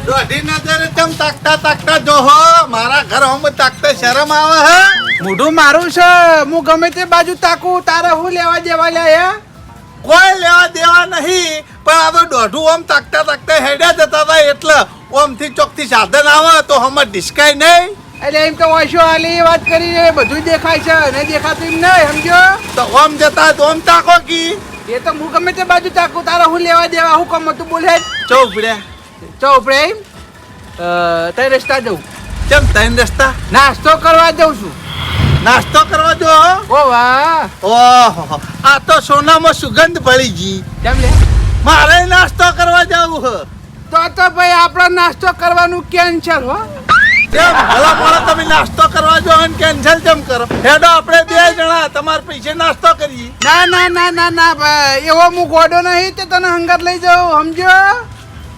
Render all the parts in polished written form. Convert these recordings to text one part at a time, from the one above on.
દોઢી નજરે તમ તાકતા તાકતા જોહો મારા ઘર હમ તાકતા શરમ આવે હે મોઢું મારું છે હું ગમે તે બાજુ તાકું તારે હું લેવા દેવા લે કોઈ લેવા દેવા નહીં પણ આ તો દોઢું ઓમ તાકતા તાકતા હેડ્યા જતા હતા એટલે ઓમ થી ચોકથી સાધન આવે તો હમ ડિસ્કાય નહીં એટલે એમ તો ઓશો આલી વાત કરી બધું દેખાય છે ને દેખાતું એમ નહીં સમજો તો ઓમ જતા તો ઓમ તાકો કી એ તો હું ગમે તે બાજુ તાકું તારે હું લેવા દેવા હું કમ તું બોલે ચોપડ્યા ચોપડે તઈ રસ્તા જવું કેમ ત્રણ રસ્તા નાસ્તો કરવા જઉં છું નાસ્તો કરવા જો ઓ વાહ ઓહો આ તો સોનામાં સુગંધ ભળી ગઈ કેમ લે મારે નાસ્તો કરવા જવું હે તો ભાઈ આપણે નાસ્તો કરવાનું કેન્સલ હો કેમ ભલા મોડા તમે નાસ્તો કરવા જો અને કેન્સલ કેમ કરો હેડો આપણે બે જણા તમારા પૈસે નાસ્તો કરીએ ના ના ના ના ના ભાઈ એવો હું ગોડો નહીં તે તને હંગાત લઈ જાઉં સમજો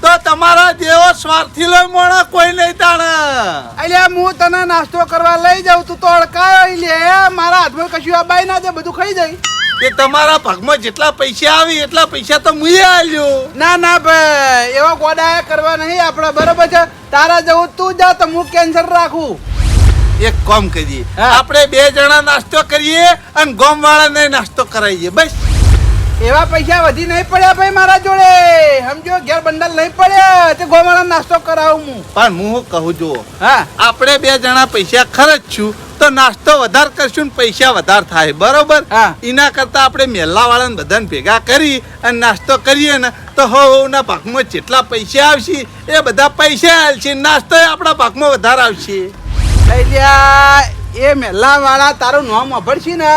તો તમારા જેવો સ્વાર્થી લોય મોણા કોઈ નહીં તાણે અલ્યા હું તને નાસ્તો કરવા લઈ જાઉં તું તો અડકાયો લે મારા હાથમાં કશું આ બાઈ ના દે બધું ખાઈ જાય કે તમારા ભાગમાં જેટલા પૈસા આવી એટલા પૈસા તો મુએ આલ્યો ના ના ભાઈ એવા ગોડાયા કરવા નહીં આપણે બરોબર છે તારા જવું તું જા તો હું કેન્સલ રાખું એક કામ કરીએ હા. આપણે બે જણા નાસ્તો કરીએ અને ગામ વાળાને નાસ્તો કરાવીએ બસ એવા પૈસા વધી નહીં પડ્યા ભાઈ મારા જોડે સમજો ઘેર બંડલ નહીં પડ્યા તે ગોવાળા નાસ્તો કરાવું હું પણ હું કહું જો હા આપણે બે જણા પૈસા ખર્ચશું તો નાસ્તો વધારે કરશું ને પૈસા વધારે થાય બરોબર હા. એના કરતા આપણે મેલા વાળાને બધાને ભેગા કરી અને નાસ્તો કરીએ ને તો હોના ભાગમાં જેટલા પૈસા આવશે એ બધા પૈસા આવશે નાસ્તો આપણા ભાગમાં વધારે આવશે લઈ લ્યા એ મેલા વાળા તારું નામ અભરશી ને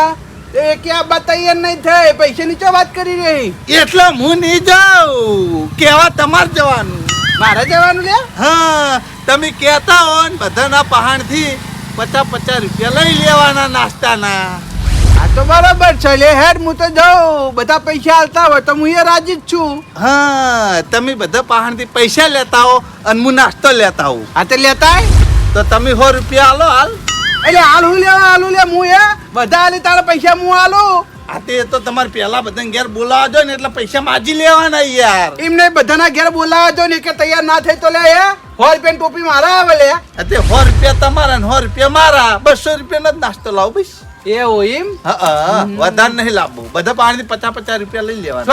એ ક્યાં બા તૈયાર નહીં થાય પૈસાની ચો વાત કરી રહી એટલે હું નહીં જાઉં કેવા તમારે જવાનું મારે જવાનું લે હા તમે કહેતા હો ને બધાના પહાણથી 50 રૂપિયા લઈ લેવાના નાસ્તાના આ તો બરોબર છે લે હેડ હું તો જાઉં બધા પૈસા આલતા હોય તો હું એ રાજી જ છું હા તમે બધા પહાણથી પૈસા લેતા હો અને હું નાસ્તો લેતા હોઉં આ તો લેતા તો તમે 100 રૂપિયા આલો હાલ એટલે હાલ હું લેવા હાલું લે હું એ બધા આલી તારા પૈસા હું આલું આ તે તો તમારે પહેલા બધાને ઘેર બોલાવા જો ને એટલે પૈસા માજી લેવાના યાર એમને બધાના ઘેર બોલાવા જો ને કે તૈયાર ના થઈ તો લે એ 100 રૂપિયાની ટોપી મારા આવે લે આ તે 100 રૂપિયા તમારા ને 100 રૂપિયા મારા 200 રૂપિયાનો જ નાસ્તો લાવો બસ એવું એમ હા વધારે નહીં લાવવું બધા પાણીથી 50 રૂપિયા લઈ લેવાના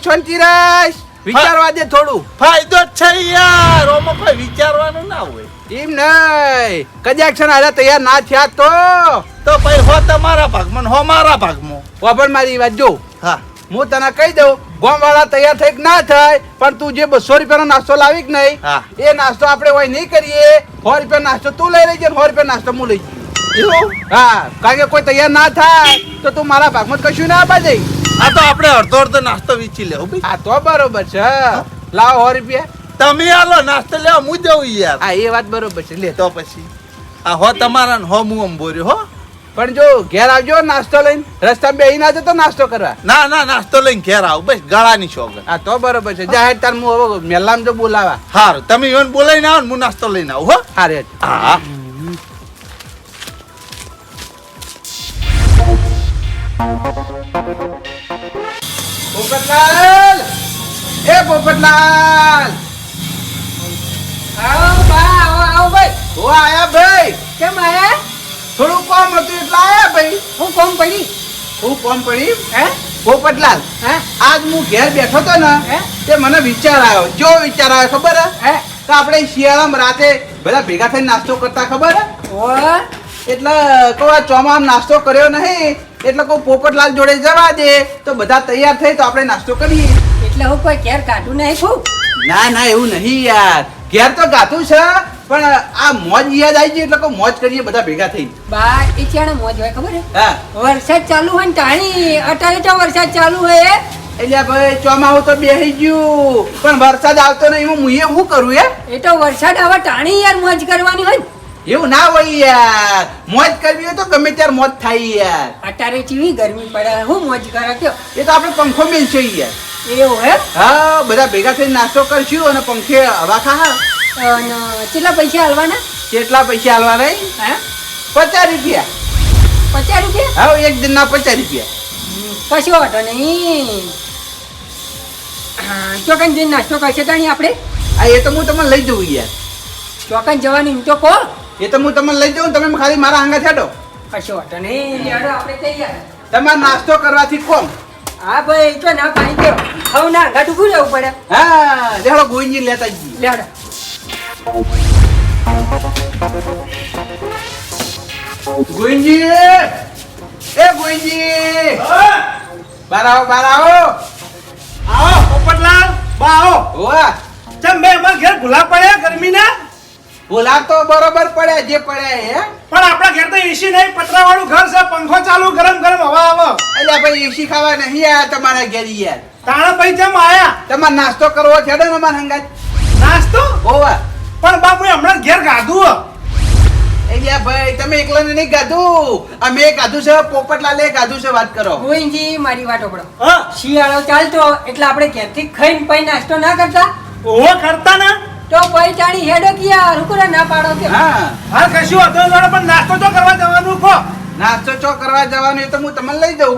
શાંતિરાજ વિચારવા દે થોડું ફાયદો જ છે યાર ઓમાં કોઈ વિચારવાનું ના હોય એમ નહીં કદાચ છે ને હારે તૈયાર ના થયા તો ભાઈ હો તમારા ભાગમાં ને હો મારા ભાગમાં વાપર મારી વાત જો હા હું તને કહી દઉં ગોમ વાળા તૈયાર થઈ કે ના થાય પણ તું જે 200 રૂપિયાનો નાસ્તો લાવી કે નહીં હા. એ નાસ્તો આપણે હોય નહીં કરીએ 100 રૂપિયા નાસ્તો તું લઈ લેજે 100 રૂપિયા નાસ્તો હું લઈ જઈએ એવું હા કારણ કે કોઈ તૈયાર ના થાય તો તું મારા ભાગમાં કશું ના આપા જઈ આ તો આપણે અડધો નાસ્તો વીચી લેવો ભાઈ હા તો બરોબર છે લાવો 100 રૂપિયા તમે આલો નાસ્તો લેવા હું જવું યાર હા એ વાત બરોબર છે લે તો પછી આ હો તમારા ને હો હું અંબોર્યો હો પણ જો ઘેર આવજો નાસ્તો લઈને રસ્તા બેહી ના જતો નાસ્તો કરવા ના ના નાસ્તો લઈને ઘેર આવ બસ ગળાની શોગન હા તો બરોબર છે જાહેર તાર હું હવે મેલામ જો બોલાવા હારું તમે ઈવન બોલાઈને આવો ને હું નાસ્તો લઈને આવું હો હા રે હા પોપટલાલ એ પોપટલાલ આવો બા આવો ભાઈ ઓ આયા ભાઈ કેમ આયા થોડું કોમ હતું એટલે આયા ભાઈ હું કોમ પડી હું કોમ પડી હે પોપટલાલ હે આજ હું ઘેર બેઠો તો ને હે? તે મને વિચાર આવ્યો જો વિચાર આવ્યો ખબર હે હે કે આપણે શિયાળામાં રાતે બધા ભેગા થઈને નાસ્તો કરતા ખબર હે ઓ એટલે કહું આ ચોમામાં નાસ્તો કર્યો નહીં એટલે કહું પોપટલાલ જોડે જવા દે તો બધા તૈયાર થઈ તો આપણે નાસ્તો કરીએ એટલે હું કોઈ ઘેર કાઢું નહીં ખૂબ ના ના એવું નહીં યાર ઘેર તો ગાતું છે પણ આ મોજ યાદ આવી ગઈ એટલે કહું મોજ કરીએ બધા ભેગા થઈને બા એ ચાણે મોજ હોય ખબર હે હા વરસાદ ચાલુ હોય ને તાણી અટારે તો વરસાદ ચાલુ હોય એટલે ભાઈ ચોમાસું તો બેસી ગયું પણ વરસાદ આવતો નહીં હું શું કરું એ તો વરસાદ આવે તાણી યાર મોજ કરવાની હોય ને. એવું ના હોય યાર મોજ કરવી હોય તો ગમે ત્યારે મોજ થાય યાર અટારે ચીવી ગરમી પડે હું મોજ કરે કયો એ તો આપણે પંખો મેલશે યાર એવું હે હા બધા ભેગા થઈને નાસ્તો કરશું અને પંખે હવા ખા અને કેટલા પૈસા હાલવાના? કેટલા પૈસા આલવા નહીં? હે 50 રૂપિયા. 50 રૂપિયા? હા, એક દિનના 50 રૂપિયા. કશો વાંધો નહીં. ચોકન જઈને નાસ્તો કરશે તાણી આપણે? આ એ તો હું તમને લઈ જઉં યાર. ચોકન જવાનું એમ તો કહો. એ તો હું તમને લઈ જાઉં, તમે ખાલી મારા આંગા છાડો. કશો વાંધો નહીં. લેડો આપણે તૈયાર. તમારે નાસ્તો કરવાથી કોમ. હા ભાઈ, તો ના પાણી દો. હવે ના ઘાટ ઉભું રહેવું પડે. હા, લેડો ગોવિંદજી લેતા જઈએ. લેડો. ગોવિંદજી, એ ગોવિંદજી, બાર આવો, બાર આવો. આવો પોપટલાલ, બા આવો. વાહ, ચમ બે અમાર ઘેર ભૂલા પડ્યા ગરમીના? બોલા તો બરોબર પડ્યા જે પડ્યા હે. પણ આપણા ઘેર તો એસી નહીં, પતરાવાળું ઘર છે, પંખો ચાલુ, ગરમ ગરમ હવા આવે. એટલે ભાઈ એસી ખાવા નહીં આયા તમારા ઘેર યાર. તાણા ભાઈ ચમ આયા? તમારે નાસ્તો કરવો છે ને અમારા હંગાત. નાસ્તો? ઓવા, પણ બા હું હમણાં ઘેર ગાધું હો. એટલે ભાઈ તમે એકલાને નહીં ગાધું, અમે ગાધું છે, પોપટલાલે ગાધું છે, વાત કરો. ગોવિંદજી, મારી વાત સાંભળો. હા, શિયાળો ચાલતો એટલે આપણે ઘેરથી ખાઈને પછી નાસ્તો ના કરતા? ઓહો કરતા ને. તો ભાઈ તાણી હેડો કિયા રૂકુરા ના પાડો કે? હા, હાલ કશું હતો નહીં, પણ નાસ્તો તો કરવા જવાનું કહો. નાસ્તો ચો કરવા જવાનું એ તો હું તમને લઈ જઉં.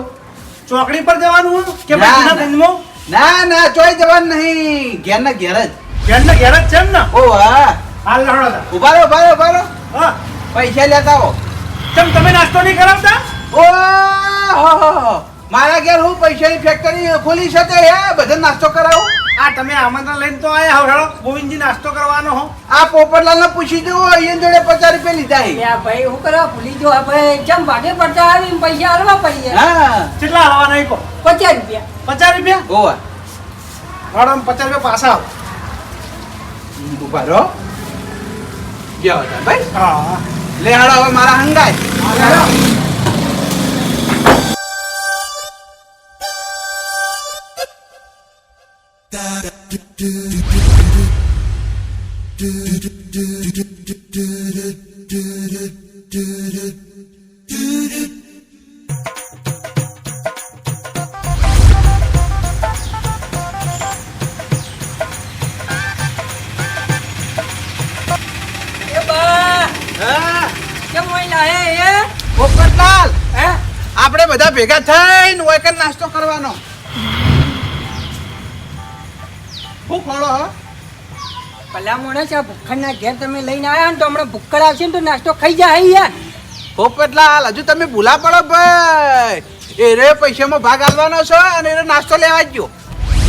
ચોકડી પર જવાનું કે ના, પછી ના. ગંજમાં? ના ના ચોય જવાનું નહીં, ઘેર ના ઘેર જ. ઘેર ને ઘેર જ છે એમ ને? ઓ હા, હાલ લડો તા. ઉભા રહો, ઉભા રહો, ઉભા રહો. હા, પૈસા લેતા આવો. ચમ તમે નાસ્તો નહીં કરાવતા? ઓ હો, મારા ઘેર હું પૈસાની ફેક્ટરી ખોલી છે તે હે, બધા નાસ્તો કરાવો. આ તમે આમંત્રણ લઈને તો આયા હો, હેડો ગોવિંદજી નાસ્તો કરવાનો હો. આ પોપટલાલને પૂછી જુઓ, અહીંયા જોડે 50 રૂપિયા લીધા હે. લ્યા ભાઈ, હું કરવા ભૂલી જો? આ ભાઈ જેમ ભાગે પડતા આવી પૈસા હાલવા પડી જાય. હા, કેટલા આવવાના એ કહો? 50 રૂપિયા. 50 રૂપિયા? ઓવા, હેડો આમ 50 રૂપિયા પાછા આવો. ઉભા રહો. ગયા હતા ભાઈ. હા, લે હાલો હવે મારા હંગાય. હેડો. એ બા, હા, કેમ હોય લાયા એ? પોપટલાલ, હે? આપણે બધા ભેગા થઈને ઓયકન નાસ્તો કરવાનો. હું ખોળો હો. ભલા મોણસ, આ ભૂખડના ઘેર તમે લઈને આયા ને તો હમણાં ભૂખડ આવશે ને તો નાસ્તો ખાઈ જાય યાર. પોપટલાલ, હજુ તમે ભૂલા પડો ભાઈ. એ રે પૈસામાં ભાગ આલવાનો છે અને એ નાસ્તો લેવા જ ગયો.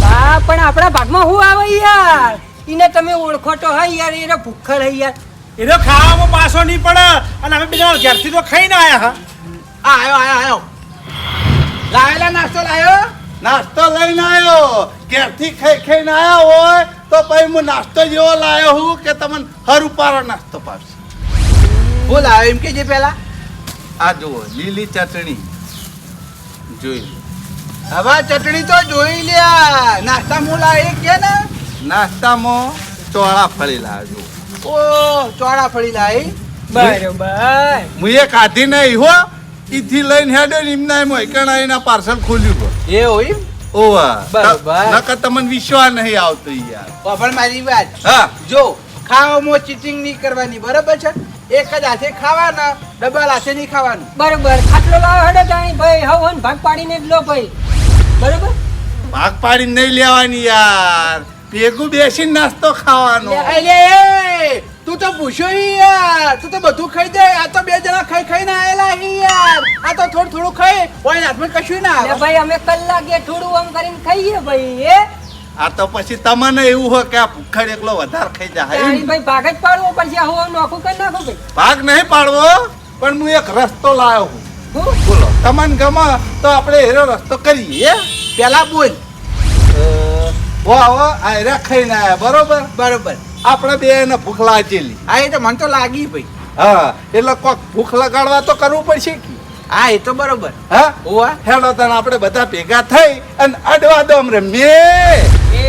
હા, પણ આપણા ભાગમાં શું આવે યાર? એને તમે ઓળખો તો હોય યાર, એને ભૂખડ હે યાર. એ તો ખાવામાં પાછો નહીં પડે અને અમે બીજા ઘેરથી તો ખાઈને આયા હા. આ આયો આયો આયો. લાવેલા નાસ્તો લાયો. નાસ્તો લઈને આવ્યો. ઘેરથી ખાઈ ખાઈને આવ્યા હોય તો પછી હું નાસ્તો જેવો લાયો હું કે તમને હર ઉપારો નાસ્તો પાડશે. હું લાવ્યો એમ કેજે પેલા. આ જુઓ લીલી ચટણી જોઈ લો. હવે ચટણી તો જોઈ લ્યા. નાસ્તા હું લાવ્યો કે ને. નાસ્તામાં ચોળા ફળી લાવજો. ઓ ચોળા ફળી લાવી. બરોબર. હું એ કાઢી નહીં હો. ઈથી લઈને હેડ્યો ને એમના એમ એકણાઈના પાર્સલ ખોલ્યું પર. એ હોય. ઓવા બરોબર. નકર તમને વિશ્વાસ નહીં આવતો યાર. પણ મારી વાત હા, જો ખાવામાં ચીટિંગ નહીં કરવાની, બરાબર છે? એક જ હાથે ખાવાના, ડબલ હાથે નહીં ખાવાનું. બરોબર. ખાટલો લાવો હેડો તાણી ભાઈ, હવ હન ભાગ પાડીને જ લો ભાઈ. બરોબર. ભાગ પાડીને નહીં લેવાની યાર. ભેગું બેસીને નાસ્તો ખાવાનો. અલે એ તું તો પૂછ્યો ઈ યાર. તું તો બધું ખાઈ દે. આ તો બે જણા ખાઈ ખાઈને આયેલા ઈ યાર. આ તો થોડું થોડું ખાઈ કોઈ હાથમાં કશું ના લે આવે. ભાઈ, અમે કલાકે થોડું આમ કરીને ખાઈએ ભાઈ. એ આ તો પછી તમને એવું હોય કે આ ભૂખડ એકલો વધારે ખાઈ તાણી જાય. ભાઈ ભાગ જ પાડવો પડશે. હું નોખું કરી નાખું ભાઈ. ભાગ નહીં પાડવો પણ હું એક રસ્તો લાવ્યો હું. હું? બોલો તમને ગમે તો આપણે એનો રસ્તો કરીએ. પેલા બોલ. વાહ આયરા ખાઈને આયા બરોબર. બરોબર. આપણે બે એને ભૂખ લાગેલી. હા એ તો મને તો લાગી ભાઈ. હા એટલે કોક ભૂખ લગાડવા તો કરવું પડશે કે. હા એ તો બરોબર. હા ઓવા હેડો તને આપણે બધા ભેગા થઈ અને અડવા દોમ રમીએ. એ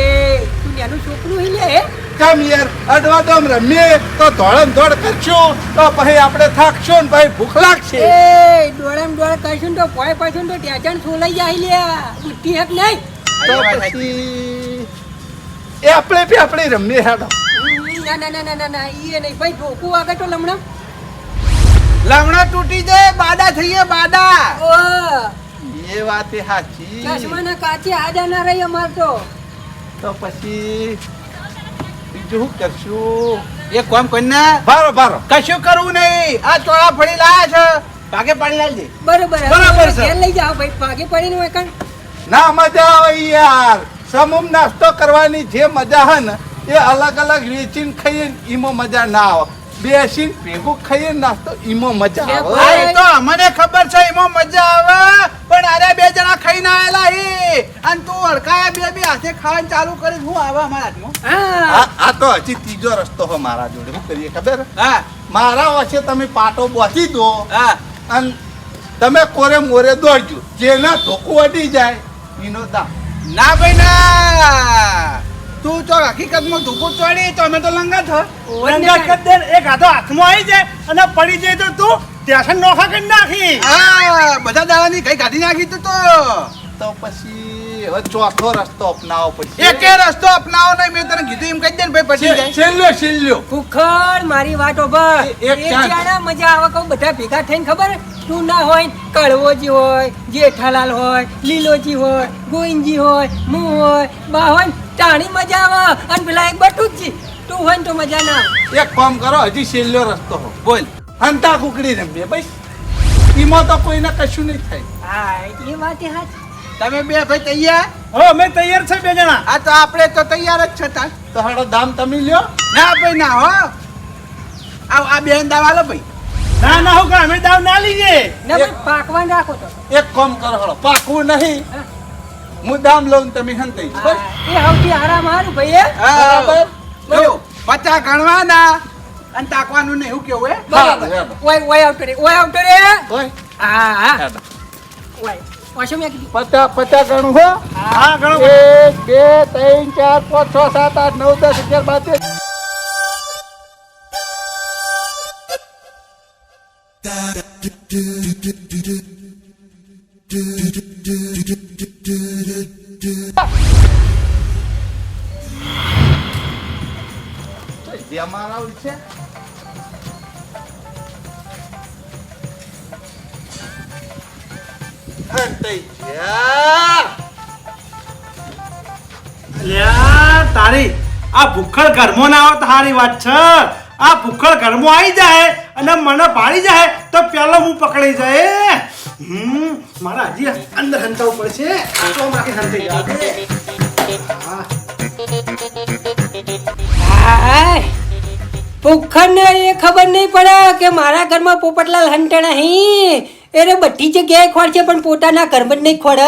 તું એનું છોકરું હી લે. કેમ યાર અડવા દોમ રમીએ તો દોડમ દોડ કરશું તો પછી આપણે થાકશું ને પછી ભૂખ લાગશે. એ દોડમ દોડ કરશું ને તો પોય પાછું તો ટેચણ છોલાઈ જાય લ્યા. બુદ્ધિ હેક નહીં. તો પછી એ આપણે રમીએ હેડો. ના ના ના ના ના ના ઈ નહીં ભાઈ ઢોકું વાગે તો લમણા લમણા તૂટી જાય બાડા થઈએ બાડા ઓ એ વાત એ સાચી ચશ્માના કાચે આજા ના રહી અમાર તો તો પછી બીજું શું કરશું એક કામ કરીને બારો બારો કશું કરવું નહીં આ ચોળા ફળી લાયા છે ભાગે પાડી લાવજે બરોબર બરાબર છે. ઘેર લઈ જાઓ ભાઈ ભાગે પડીને હોય કાન ના મજા આવે યાર સમૂહ નાસ્તો કરવાની જે મજા હે ને એ અલગ અલગ વેચીને ખાઈએ ને એમાં મજા ના આવે બેસીને ભેગું ખાઈએ ને નાસ્તો એમાં મજા લે આવે ભાઈ. હા, એ તો અમને ખબર છે એમાં મજા આવે પણ અરે બે જણા ખાઈને આયેલા હી અને તું અડકાયા બે બે હાથે ખાવાનું ચાલુ કરી હું આવે અમારા હાથમાં હા આ તો હજી ત્રીજો રસ્તો હો મારા જોડે શું કરીએ ખબર હે? હા મારા વચ્ચે તમે પાટો બોસી દો હા અને તમે કોરે મોરે દોડજો જેના ધોકો અડી જાય એનો દામ ના ભાઈ ના તું તો હકીકતમાં ધૂકું ચોડી તો અમે તો લંગા થ રંગા કર દે ને, એક હાથો હાથમાં આવી જાય અને પડી જાય તો તું ટેશન નોખા કરી નાખી હા બધા દાડાની કઈ કાઢી નાખી તું તો પછી હવે ચોથો રસ્તો અપનાવો પછી એકે રસ્તો અપનાવો નહીં મેં તને કીધું એમ કહી દે ને ભાઈ પછી જાય છેલ્લો છેલ્લો ભૂખડ મારી વાતો પર એક ચાંદ. ચાણા મજા આવે કહું બધા ભેગા થઈને ખબર તું ના હોય કડવોજી હોય જેઠાલાલ હોય લીલોજી હોય ગોવિંદજી હોય હું હોય બા હોય ને તાણી મજા આવે અને પેલા એક બટુકજી તું હોય ને તો મજા ના આવે એક કામ કરો હજી છેલ્લો રસ્તો હો બોલ હંતા કુકડી રમીએ ભાઈ એમાં તો કોઈને કશું નહીં થાય હા એ વાત એ હાચી. તમે બે ભાઈ તૈયાર હો અમે તૈયાર છે બે જણા આ તો આપણે તો તૈયાર જ છે તાર તો હાડો દામ તમે લ્યો ના ભાઈ ના હો આ બેન દાવા લો ભાઈ ના ના હું અમે દાવ ના લઈએ ના ભાઈ પાકવાન રાખો તો એક કામ કરો હાડો પાકવું નહીં હા. હું દામ લઉં તમે હંતાઈ હા, એ સૌથી આરામ હારું ભાઈ એ બરાબર. જો 50 ગણવાના અને તાકવાનું નહીં એવું કેવું હે બરાબર હેડો. ઓય આવતો રે ઓય આવતો રે ઓય હા હા હેડો. ઓય ઓછો મેં કીધું 50 ગણું હો હા ઘણો 1 2 3 4 5 6 7 8 9 10 11 12 જે મારા છે હંતાઈ જા લ્યા તારી આ ભૂખડ ઘરમાં ના આવે તો સારી વાત છે આ ભૂખડ ઘરમાં આવી જાય અને મને પાડી જાય તો પેલો હું પકડી જાય મારા હજી અંદર હંતાવું પડશે આટલો માથે હંતાઈ જવા દે. હાય ભૂખડને એ ખબર નહીં પડે કે મારા ઘરમાં પોપટલાલ હંટણા હી એને બધી જગ્યાએ ખોળશે પણ પોતાના ઘરમાં જ નહીં ખોળે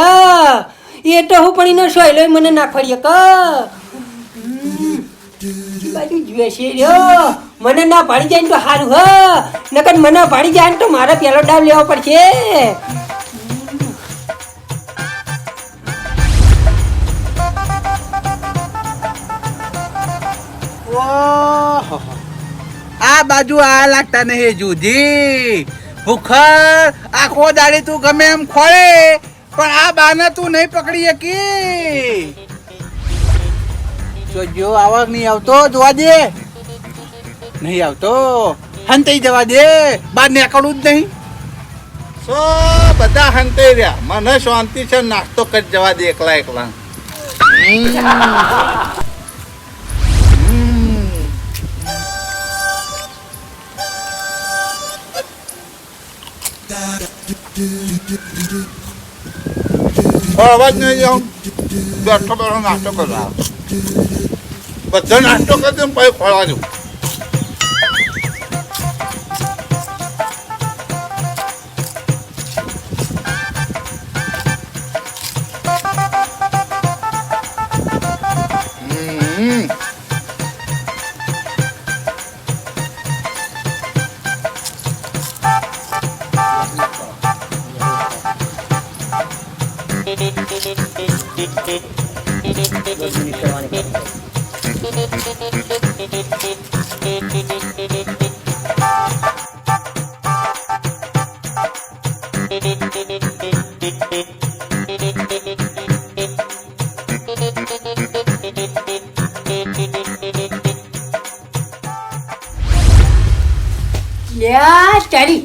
એ તો હું પણ એનો સોયલો મને ના ખોળીએ ક બાજુ જોઈએ છે રહ્યો મને ના ભાડી જાય ને તો સારું હ નકર મને ભાડી જાય ને તો મારે પેલો ડાવ લેવો પડશે ઓહો આ બાજુ આ લાગતા નહીં જુદી ભૂખર આખો દાડી તું ગમે એમ ખોળે પણ આ બાને તું નહીં પકડી શકી તો જો આવક નહીં આવતો જોવા દે નહીં આવતો હંતાઈ જવા દે બાર નીકળવું જ નહીં સો બધા હંતાઈ રહ્યા મને શાંતિ છે નાસ્તો કરી જવા દે એકલા એકલા અવાજ નહીં જાઉં બેઠો બેઠો નાસ્તો કરવા બધા નાસ્તો કરી દે પછી ખોળવા જવું Thank you. તારી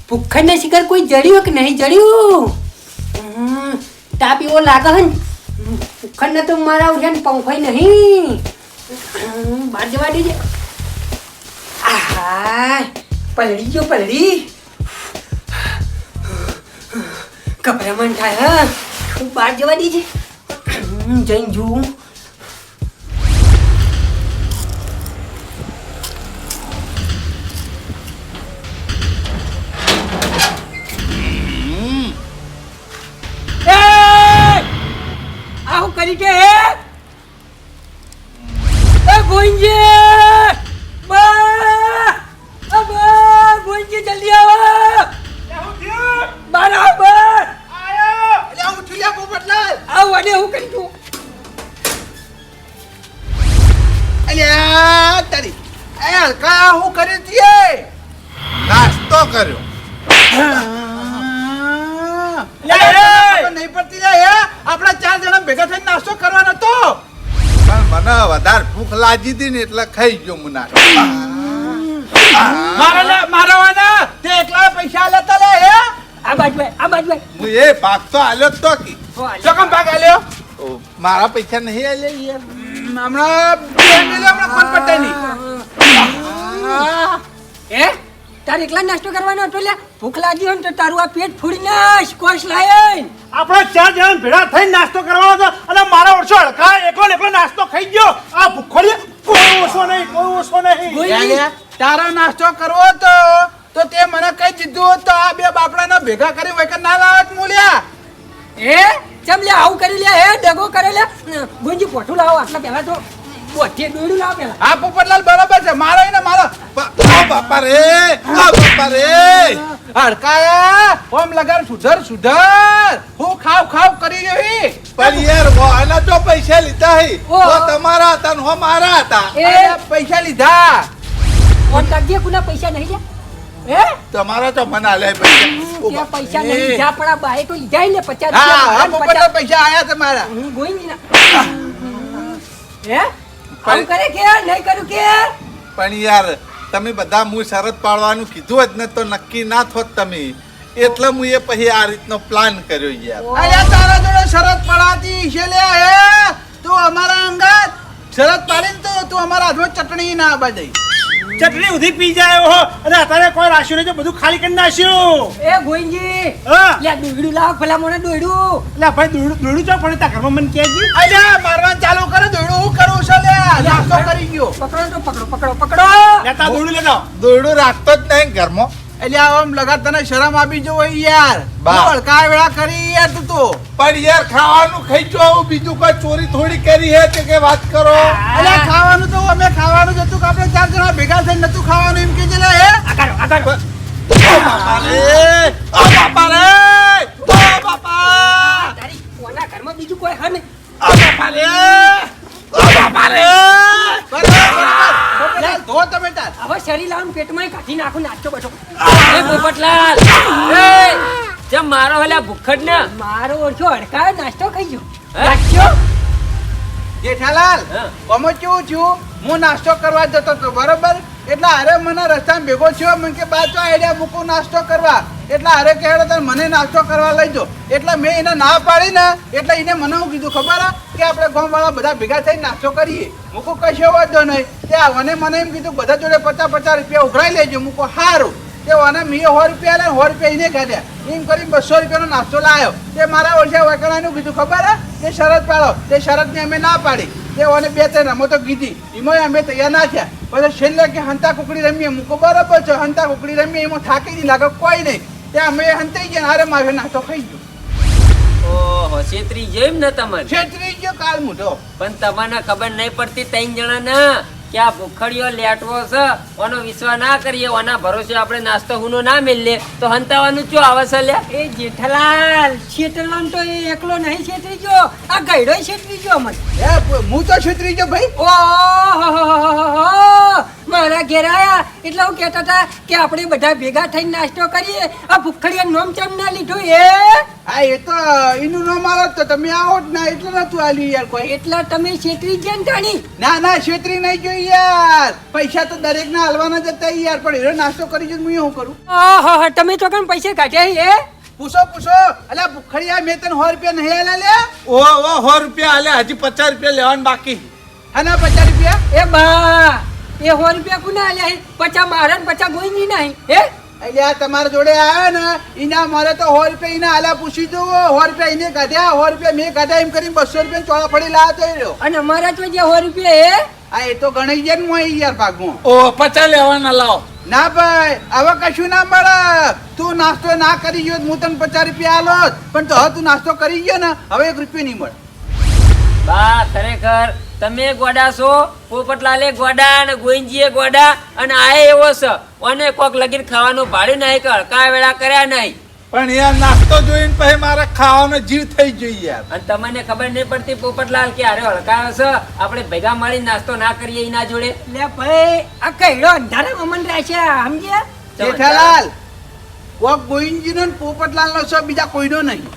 ભૂખડને શિકાર કોઈ જડ્યું કે નહીં જડ્યું? તાપ એવો લાગે હે ને ભૂખડને તો મારા ઉઠ્યા ને પંખોય નહીં. બહાર જવા દેજે. આહા પલડી ગયો પલડી. ગભરામણ થાય હા. બહાર જવા દેજે. જઈને જોઉં. આવું કરી કે હે ગોંજે ગોંજે જલ્દી આવો. બરાબર એટલે હું થયા પોપટલાલ. આવું અને હું કરી તું. અલ્યા તારી એ હલકા હું કરી દીએ નાસ્તો કર્યો. નહીં પડતી લે હે આપણા 4 જણા ભેગા થઈને નાસ્તો કરવાનો તો. પણ મને વધારે ભૂખ લાગી હતી ને એટલે ખાઈ ગયો મુના. મારવાના તે એકલા પૈસા લેતા લે હે. આ બાજુ આ બાજુ હું એ ભાગ તો આલ્યો જ તો કી. ચોકમ ભાગ આલ્યો. મારા પૈસા નહીં આલ્યા યાર. હમણાં ફોન પટેલી. હે તારે એકલા નાસ્તો કરવાનો હતો લે. ભૂખ લાગી હોય ને તો તારું આ પેટ ફૂડી નાખ. કોશ લાય આપણે 4 જણા ભેળા થઈને નાસ્તો કરવાનો હતો અને મારા ઓછો હડકા એકલો ને એકલો નાસ્તો ખાઈ ગયો. આ ભૂખોડી કોઈ ઓછો નહીં, કોઈ ઓછો નહીં. તારો નાસ્તો કરવો તો તે મને કઈ દીધું હોત તો આ બે બાપડાને ભેગા કરી વખત ના લાવત મૂલ્યા. હે ચમ લે આવું કરી લે. હે ડગો કરે લે. ગોંજી પોઠું લાવો આટલા પહેલા તો બોઠે દોડું લાવો પહેલા. હા પોપટલાલ બરોબર છે. મારો ને મારો બાપા રે બાપા રે. હડકાયા ઓમ લગાર સુધર સુધર. હું ખાવ કરી રહી. પણ યાર આના તો પૈસા લીધા હી. ઓ. તો તમારા હતા ને હો મારા હતા. અરે પૈસા લીધા. ફોન કરજે કુના પૈસા નહીં લે. હે તમારા તો મને આલ્યા પૈસા. ત્યાં પૈસા નહીં લીધા પણ આ બાએ તો લીધા ને 50 હા રૂપિયા. પોપટલાલ પૈસા આયા તમારા. ગોઈંજી ના. હે આવું કરે કે નહીં કરું કે. પણ યાર તમે બધા હું શરત પાડવાનું કીધું જ ને તો નક્કી ના થોત તમે. એટલે હું એ પછી આ રીતનો પ્લાન કર્યો યાર. અરે તારા જોડે શરત પડાતી છે લે હે. તું અમારા અંગાત શરત પાડીને તો તું અમારા હાથમાં ચટણી ના બાજે. ચટણી ઉધી પી જાય હો અને અત્યારે કોઈ રાખ્યું નહીં તો બધું ખાલી કરી નાખ્યું. એ ગોઈંજી હા લે દોયડું લાવ ભલા મને દોયડું. એટલે ભાઈ દોડું ચો પડે તાર ઘરમાં મને કહેજી. અલ્યા મારવાનું ચાલુ કરે દોડું હું કરું છું લે. નાસ્તો કરી ગયો. પકડો તો પકડો. લેતા દોડું લેતા. દોરડું રાખતો જ નહીં ઘરમાં. એટલે આમ લગા તને શરમ આપી જો યાર. બા. ભડકા વેળા કરી યાર તું તો. પણ યાર ખાવાનું ખાઈ જો આવું બીજું કોઈ ચોરી થોડી કરી હે કે વાત કરો. અલ્યા ખાવાનું તો અમે ખાવાનું જ હતું કે આપણે 4 જણા ભેગા થઈને નતું ખાવાનું એમ કે લે હે. ઓ બાપા રે ઓ બાપા રે ઓ બાપા તારી કોના ઘરમાં બીજું કોઈ હે નહીં. ઓ બાપા રે ઓ બાપા રે. પોપટલાલ ધો તમે તાર. હવે શરીર લાવવાનું પેટમાં કાઢી નાખું નાચો બેઠો. એ પોપટલાલ એ જેમ મારો હલા ભૂખડ ને મારો ઓછો હડકા નાસ્તો ખાઈ ગયો. નાચ્યો જેઠાલાલ હા. અમે કેવું છું હું નાસ્તો કરવા જતો હતો બરોબર. એટલે અરે મને રસ્તામાં ભેગો થયો મને કે બાજુ આઈડિયા મૂકું નાસ્તો કરવા. એટલે અરે કે હેડો તાર મને નાસ્તો કરવા લઈ જો. એટલે મેં એને ના પાડી ને એટલે એને મને શું કીધું ખબર હે કે આપણે ગામવાળા બધા ભેગા થઈને નાસ્તો કરીએ. મૂકો કશો વાંધો નહીં. ત્યાં મને એમ કીધું બધા જોડે 50 રૂપિયા ઉઘરાઈ લેજો. મૂકો સારું. તે મને મેં 100 રૂપિયા લે 100 રૂપિયા એને કાઢ્યા. એમ કરી 200 રૂપિયાનો નાસ્તો લાવ્યો. તે મારા ઓછા વકણાનું કીધું ખબર હે કે શરત પાડો. તે શરતની અમે ના પાડી. તે ઓને 2-3 રમતો કીધી. એમાં અમે તૈયાર ના થયા. પછી છેલ્લે કે હંતા કુકડી રમીએ. મૂકો બરાબર છે હંતા કુકડી રમીએ. એમાં થાકી નહીં લાગે કોઈ નહીં. ત્યાં અમે હંતાઈ ગયા. અરે મારે નાસ્તો ખાઈ ગયો. ઓહો છેતરી જેમ ને તમને છેતરી ગયો કાલ મૂઢો. પણ તમને ખબર નહીં પડતી 3 જણાને કે આ ભૂખડીઓ લેટવો છે. ઓનો વિશ્વાસ ના કરીએ ઓના ભરોસે આપણે નાસ્તો હુનો ના મેલીએ તો હંતાવાનું ચો આવે છે લે. એ જેઠાલાલ છેતરવાનો તો એ એકલો નહીં છેતરી ગયો. આ ગયડો છેતરી ગયો મને. હું તો છેતરી ગયો ભાઈ. ઓહો મારા ઘેર આયા એટલે હું કહેતા હતા કે આપણે બધા ભેગા થઈને નાસ્તો કરીએ. આ ભૂખડિયા નોમ ચમ ના લીધું એ હા એ તો એનું નો મારો તો તમે આવો જ ના એટલે નતું આલ્યું યાર કોઈ. એટલા તમે છેતરી ગયા ને તાણી. ના ના છેતરી નહીં જોઈ યાર, પૈસા તો દરેક ના હાલવાના જ હતા યાર, પણ એનો નાસ્તો કરી જો હું શું કરું? ઓહો તમે તો કણ પૈસા કાઢ્યા એ પૂછો અલ્યા ભૂખડિયા મેં તને 100 રૂપિયા નહીં આલ્યા લે? ઓ 100 રૂપિયા આલે, હજી 50 રૂપિયા લેવાનું બાકી. આના 50 રૂપિયા એ બા એ 100 રૂપિયા કુના આલ્યા હે? પચા મારા ને પચા ગોઈની નહીં હે? અલ્યા તમારા જોડે આવ્યા ને એના મારે તો 100 રૂપિયા એના આલ્યા પૂછી દો. 100 રૂપિયા એને કાઢ્યા, 100 રૂપિયા મેં કાઢ્યા, એમ કરીને 200 રૂપિયા ચોળા ફળી લાવતો રહ્યો. અને અમારા તો જે 100 રૂપિયા હે આ એ તો ગણાઈ જાય ને મોય યાર ભાગમાં. ઓ 50 લેવાના લાવો. ના ભાઈ હવે કશું ના મળે. તું નાસ્તો ના કરી ગયો હું તને 50 રૂપિયા આલોત, પણ તો હવે તું નાસ્તો કરી ગયો ને હવે 1 રૂપિયો નહીં મળે. બા ખરેખર તમે ગોડા છો, પોપટલાલે ગોડા અને ગોઈનજીએ ગોડા અને આ એવો છે અને કોક લગીન ખાવાનું ભાડ્યું નહીં કે હડકા વેળા કર્યા નહીં. પણ યાર નાસ્તો જોઈને પછી મારા ખાવાનો જીવ થઈ ગયો યાર. અને તમને ખબર નહીં પડતી પોપટલાલ કે અરે હડકાયો છે, આપણે ભેગા મળી નાસ્તો ના કરીએ એના જોડે. લે ભાઈ આ કઈડો અંધારા મમન રાખ્યા સમજ્યા? જેઠાલાલ વોક ગોવિંદજી નો પોપટલાલ નો છે, બીજા કોઈનો નહીં.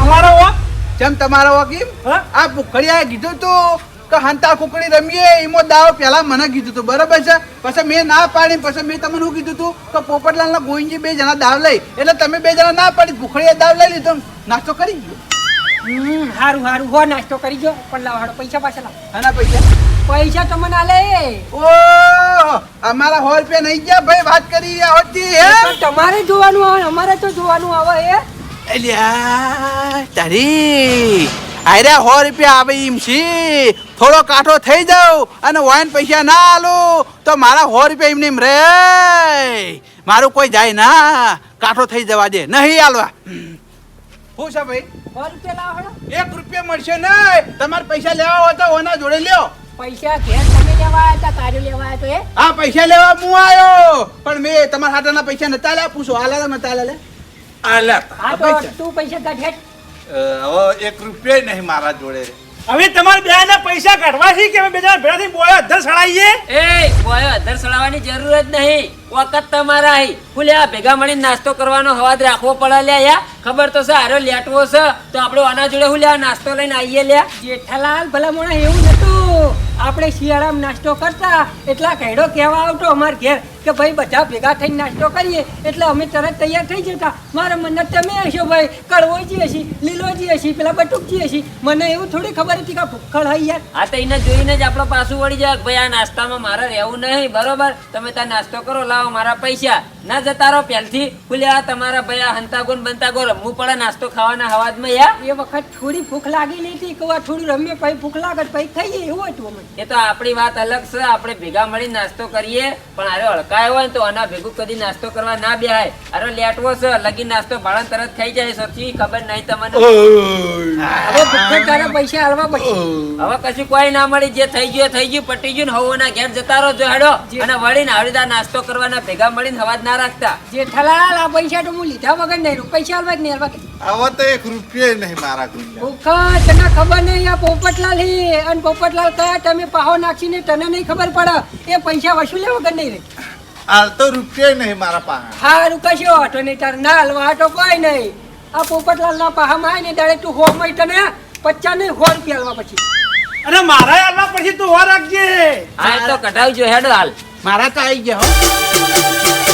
અમારો વોક જેમ તમારો વોક એમ હા? આ ભૂખડિયાએ કીધું તું કે હંતા કુકડી રમીએ એમાં દાવ પહેલા મને કીધું તું બરાબર છે, પછી મેં ના પાડી, પછી મેં તમને શું કીધું તું કે પોપટલાલ ના ગોવિંદજી 2 જણા દાવ લઈ, એટલે તમે 2 જણા ના પાડી, ભૂખડિયાએ દાવ લઈ લીધો, નાસ્તો કરી ગયો. હારું હો નાસ્તો કરી જો પણ લાવ હાડો પૈસા પાછા લાવ. આના પૈસા પૈસા તમને આલે ઓ અમારા 100 રૂપિયા નહીં ગયા ભાઈ, વાત કરી આવતી હે. પણ તમારે જોવાનું આવે અમારે તો જોવાનું આવે એ એલ્યા તારી આયરા 100 રૂપિયા આવે એમ છે, થોડો કાઠો થઈ જાવ અને વાયન પૈસા ના આલો તો મારા 100 રૂપિયા એમને એમ રે, મારું કોઈ જાય ના, કાઠો થઈ જવા દે, નહીં આલવા. શું છે ભાઈ? 100 રૂપિયા લાવ હાડો. 1 રૂપિયા મળશે નહીં, તમારે પૈસા લેવા હોય તો ઓના જોડે લ્યો. પૈસા ઘેર તમે લેવા આવ્યા હતા કાર્યો લેવા આવ્યા તો એ આ પૈસા લેવા હું આવ્યો, પણ મેં તમારા હાથના પૈસા નતા લ્યા, પૂછો આલા નતા લે. આલે હા તો તું પૈસા કાઢ હવે 1 રૂપિયા નહીં મારા જોડે. હવે તમારે બે ના પૈસા કાઢવા છે કે અમે બે જણા ભેળા થઈને બોયો અધર સડાઈએ? એ બોયો અધર સડાવવાની જરૂર જ નહીં, વખત તમારા અહીં ફૂલ્યા ભેગા મળીને નાસ્તો કરવાનો હવાજ રાખવો પડે લ્યા. યા ખબર તો છે આરો લેટવો છે તો આપણે આના જોડે હું લ્યા નાસ્તો લઈને આવીએ લ્યા. જેઠાલાલ ભલા મોણા એવું નતું, આપણે શિયાળામાં નાસ્તો કરતા એટલા કઈડો કહેવા આવતો અમાર ઘેર કે ભાઈ બધા ભેગા થઈને નાસ્તો કરીએ, એટલે અમે તરત તૈયાર થઈ જતા. મારા મને તમે હશો ભાઈ, કડવોજી હશી, લીલોજી હશી, પેલા બટુકજી હશી, મને એવું થોડી ખબર હતી કે ભૂખડ હોય યાર. આ તો એને જોઈને જ આપણો પાછું વળી જાય ભાઈ આ નાસ્તામાં મારે રહેવું નહીં, બરોબર તમે ત્યાં નાસ્તો કરો, લાવો મારા પૈસા ના જતા રહો પહેલથી ફૂલ્યા. તમારા ભાઈ આ હંતાગોન બંતાગો રમવું પડે નાસ્તો ખાવાના હવાજમાં યાર. એ વખત થોડી ભૂખ લાગેલી હતી કે આ થોડું રમીએ પછી ભૂખ લાગે પછી ખાઈએ એવું હતું અમે. એ તો આપણી વાત અલગ છે, આપણે ભેગા મળી નાસ્તો કરીએ, પણ અરે હળકાયો હોય ને તો આના ભેગું કદી નાસ્તો કરવા ના બેહાય. અરે લેટવો છે લગી નાસ્તો ભાડા તરત ખાઈ જાય, સચી ખબર નહીં તમને. હવે ભૂખે તારા પૈસા હાલવા પડશે. હવે કશું કોઈ ના મળી, જે થઈ ગયું પટી ગયું ને હવોના ઘેર જતા રહો જો હેડો, અને વળીને આવડીદા નાસ્તો કરવાના ભેગા મળીને હવાજ ના રાખતા. જેઠાલાલ આ પૈસા તો હું લીધા વગર નહીં રહું, પૈસા હાલવા કે નહીં હાલવા કે? હવે તો 1 રૂપિયા નહીં મારા ગુંજા. ભૂખા તને ખબર નહીં આ પોપટલાલ હે, અને પોપટલાલ કયા તમે પાહો નાખીને તને નહીં ખબર પડે, એ પૈસા વસૂલે વગર નહીં રહે. હાલ તો રૂપિયા નહીં મારા પાસે. હારું કશો હતો નહીં તાર ના હાલવા તો કોઈ નહીં. આ પોપટલાલ ના પાહામાં આવે ને દાડે તું હો મય તને 50 નહીં 100 રૂપિયા હાલવા પછી. અને મારા આલવા પછી તું વાર રાખજે. હા એ તો કઢાવજો હેડો હાલ. મારા તો આવી ગયા હો.